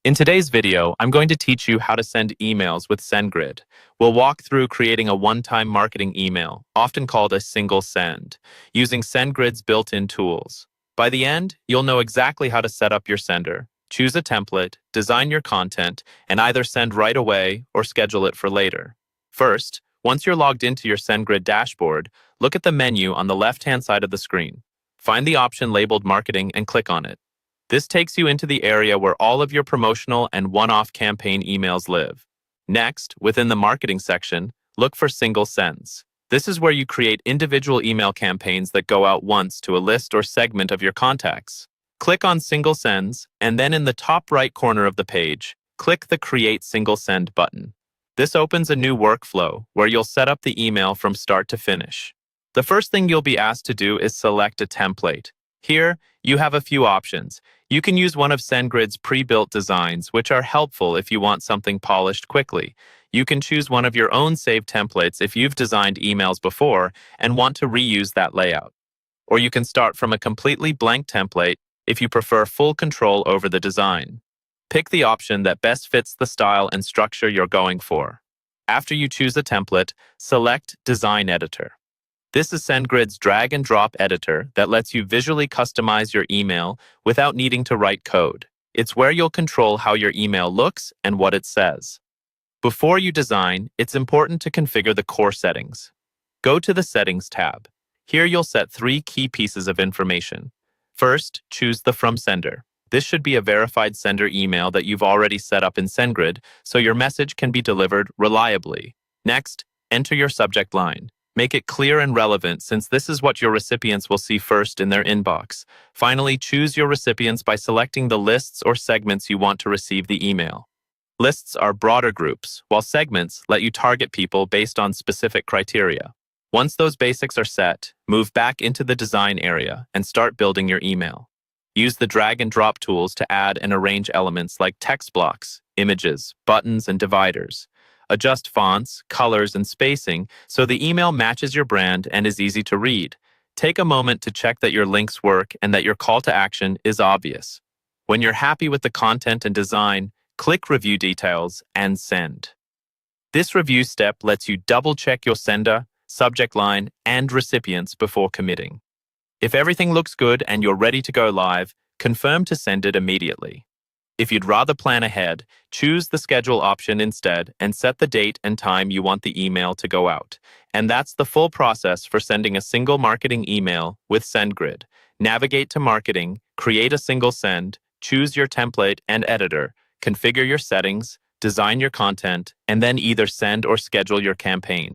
In today's video, I'm going to teach you how to send emails with Sendgrid. We'll walk through creating a one-time marketing email, often called a single send, using Sendgrid's built-in tools. By the end, you'll know exactly how to set up your sender, choose a template, design your content, and either send right away or schedule it for later. First, once you're logged into your Sendgrid dashboard, look at the menu on the left-hand side of the screen. Find the option labeled Marketing and click on it. This takes you into the area where all of your promotional and one-off campaign emails live. Next, within the marketing section, look for single sends. This is where you create individual email campaigns that go out once to a list or segment of your contacts. Click on Single Sends, and then in the top right corner of the page, click the Create Single Send button. This opens a new workflow where you'll set up the email from start to finish. The first thing you'll be asked to do is select a template. Here, you have a few options. You can use one of Sendgrid's pre-built designs, which are helpful if you want something polished quickly. You can choose one of your own saved templates if you've designed emails before and want to reuse that layout. Or you can start from a completely blank template if you prefer full control over the design. Pick the option that best fits the style and structure you're going for. After you choose a template, select Design Editor. This is Sendgrid's drag-and-drop editor that lets you visually customize your email without needing to write code. It's where you'll control how your email looks and what it says. Before you design, it's important to configure the core settings. Go to the Settings tab. Here you'll set 3 key pieces of information. First, choose the From Sender. This should be a verified sender email that you've already set up in Sendgrid, so your message can be delivered reliably. Next, enter your subject line. Make it clear and relevant, since this is what your recipients will see first in their inbox. Finally, choose your recipients by selecting the lists or segments you want to receive the email. Lists are broader groups, while segments let you target people based on specific criteria. Once those basics are set, move back into the design area and start building your email. Use the drag and drop tools to add and arrange elements like text blocks, images, buttons, and dividers. Adjust fonts, colors, and spacing so the email matches your brand and is easy to read. Take a moment to check that your links work and that your call to action is obvious. When you're happy with the content and design, click Review Details and Send. This review step lets you double-check your sender, subject line, and recipients before committing. If everything looks good and you're ready to go live, confirm to send it immediately. If you'd rather plan ahead, choose the schedule option instead and set the date and time you want the email to go out. And that's the full process for sending a single marketing email with Sendgrid. Navigate to Marketing, create a single send, choose your template and editor, configure your settings, design your content, and then either send or schedule your campaign.